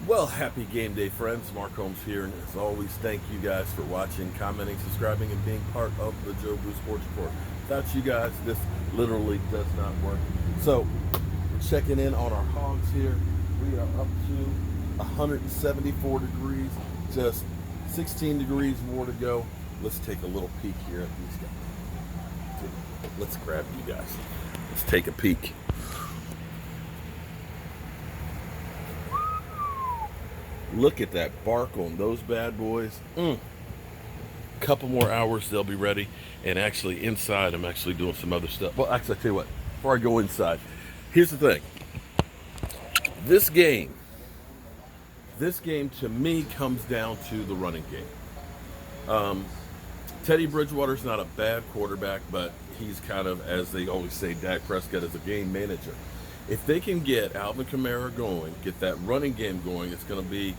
Well, happy game day, friends. Mark Holmes here, and as always, thank you guys for watching, commenting, subscribing, and being part of the Joe Boo Sports Report. Without you guys, this literally does not work. So, we're checking in on our hogs here. We are up to 174 degrees, just 16 degrees more to go. Let's take a little peek here at these guys. Let's grab you guys. Let's take a peek. Look at that bark on those bad boys. Couple more hours, they'll be ready. And actually, inside, I'm actually doing some other stuff. Well, actually, I tell you what, before I go inside, here's the thing. This game, this game to me comes down to the running game. Teddy Bridgewater's not a bad quarterback, but he's kind of, as they always say, Dak Prescott is a game manager. If they can get Alvin Kamara going, get that running game going, it's going to be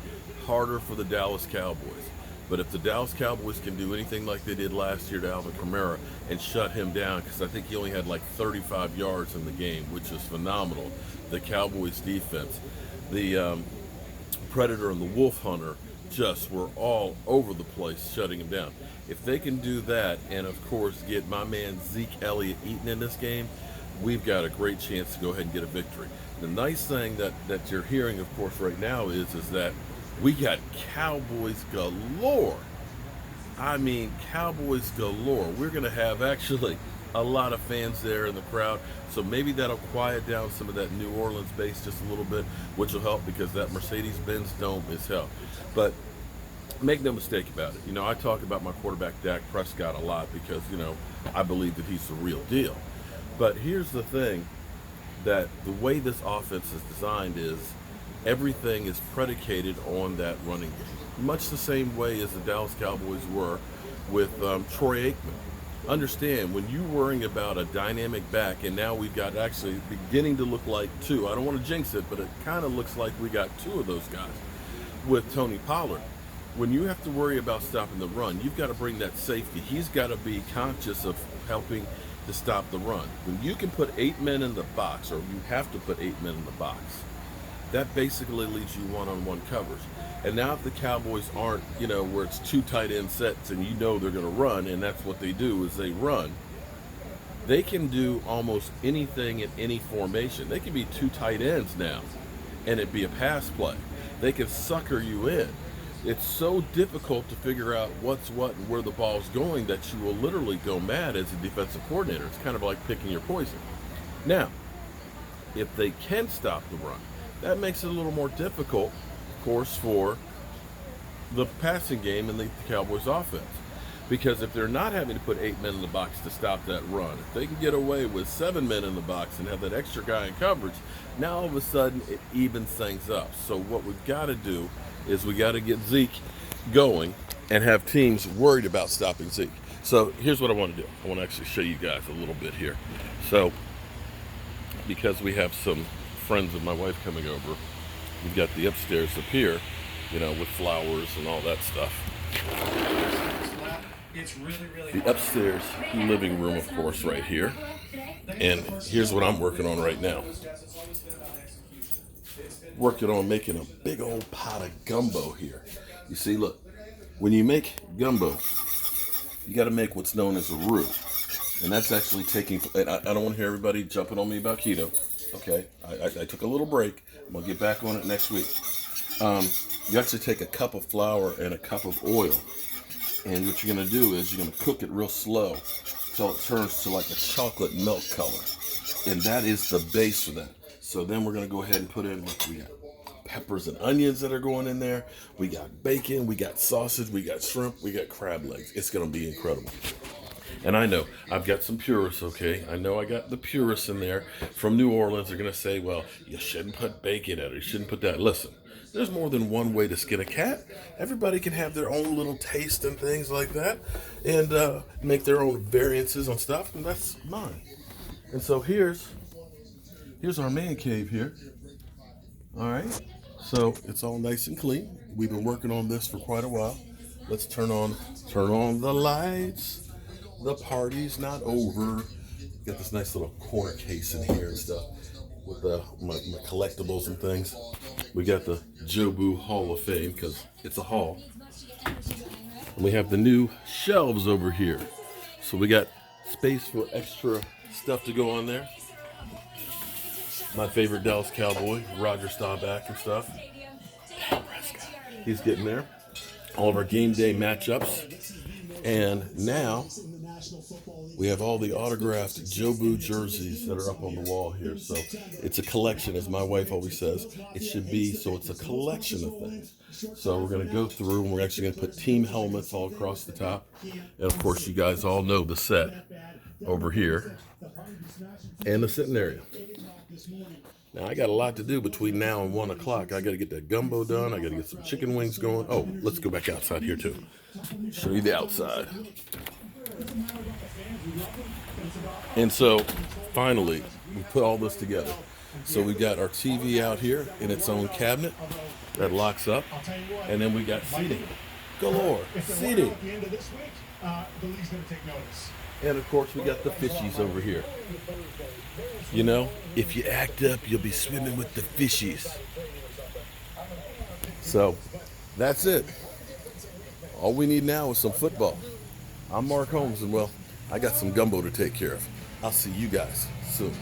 harder for the Dallas Cowboys. But if the Dallas Cowboys can do anything like they did last year to Alvin Kamara and shut him down, because I think he only had like 35 yards in the game, which is phenomenal. The Cowboys defense, the Predator and the Wolf Hunter just were all over the place shutting him down. If they can do that, and of course get my man Zeke Elliott eaten in this game, we've got a great chance to go ahead and get a victory. The nice thing that you're hearing, of course, right now is that we got Cowboys galore. I mean, Cowboys galore. We're going to have actually a lot of fans there in the crowd, so maybe that'll quiet down some of that New Orleans base just a little bit, which will help because that Mercedes-Benz Dome is hell. But make no mistake about it. You know, I talk about my quarterback Dak Prescott a lot because, you know, I believe that he's the real deal. But here's the thing, that the way this offense is designed is everything is predicated on that running game. Much the same way as the Dallas Cowboys were with Troy Aikman. Understand, when you're worrying about a dynamic back, and now we've got actually beginning to look like two, I don't want to jinx it, but it kind of looks like we got two of those guys with Tony Pollard. When you have to worry about stopping the run, you've got to bring that safety. He's got to be conscious of helping to stop the run. When you can put 8 men in the box, or you have to put 8 men in the box, that basically leaves you one-on-one coverage. And now if the Cowboys aren't, you know, where it's two tight end sets and you know they're going to run, and that's what they do is they run, they can do almost anything in any formation. They can be two tight ends now, and it'd be a pass play. They can sucker you in. It's so difficult to figure out what's what and where the ball's going that you will literally go mad as a defensive coordinator. It's kind of like picking your poison. Now, if they can stop the run, that makes it a little more difficult, of course, for the passing game and the Cowboys offense. Because if they're not having to put 8 men in the box to stop that run, if they can get away with 7 men in the box and have that extra guy in coverage, now all of a sudden it evens things up. So what we've got to do is we got to get Zeke going and have teams worried about stopping Zeke. So here's what I want to do. I want to actually show you guys a little bit here. So because we have some friends of my wife coming over, we've got the upstairs up here, you know, with flowers and all that stuff. The upstairs living room, of course, right here. And here's what I'm working on right now. Working on making a big old pot of gumbo here. You see, look, when you make gumbo, you got to make what's known as a roux. And that's actually taking, and I don't want to hear everybody jumping on me about keto. Okay, I took a little break. I'm going to get back on it next week. You actually take a cup of flour and a cup of oil. And what you're going to do is you're going to cook it real slow until it turns to like a chocolate milk color. And that is the base for that. So then we're going to go ahead and put in, look, we got peppers and onions that are going in there. We got bacon, we got sausage, we got shrimp, we got crab legs. It's going to be incredible. And I know, I've got some purists, okay? I know I got the purists in there from New Orleans. They're going to say, well, you shouldn't put bacon in it. You shouldn't put that. Listen, there's more than one way to skin a cat. Everybody can have their own little taste and things like that and make their own variances on stuff, and that's mine. And so here's our man cave here. All right, so it's all nice and clean. We've been working on this for quite a while. Let's turn on the lights. The party's not over. Got this nice little corner case in here and stuff with my collectibles and things. We got the Jobu Hall of Fame because it's a hall. And we have the new shelves over here. So we got space for extra stuff to go on there. My favorite Dallas Cowboy, Roger Staubach and stuff. He's getting there. All of our game day matchups. And now we have all the autographed Jobu jerseys that are up on the wall here. So it's a collection, as my wife always says. It should be, so it's a collection of things. So we're going to go through and we're actually going to put team helmets all across the top. And of course, you guys all know the set over here and the sitting area. Now, I got a lot to do between now and 1 o'clock. I got to get that gumbo done. I got to get some chicken wings going. Oh, let's go back outside here, too. Show you the outside. And so, finally, we put all this together. So we got our TV out here in its own cabinet that locks up. And then we got seating. Galore. Seating. And of course, we got the fishies over here. You know, if you act up, you'll be swimming with the fishies. So, that's it. All we need now is some football. I'm Mark Holmes, and well, I got some gumbo to take care of. I'll see you guys soon.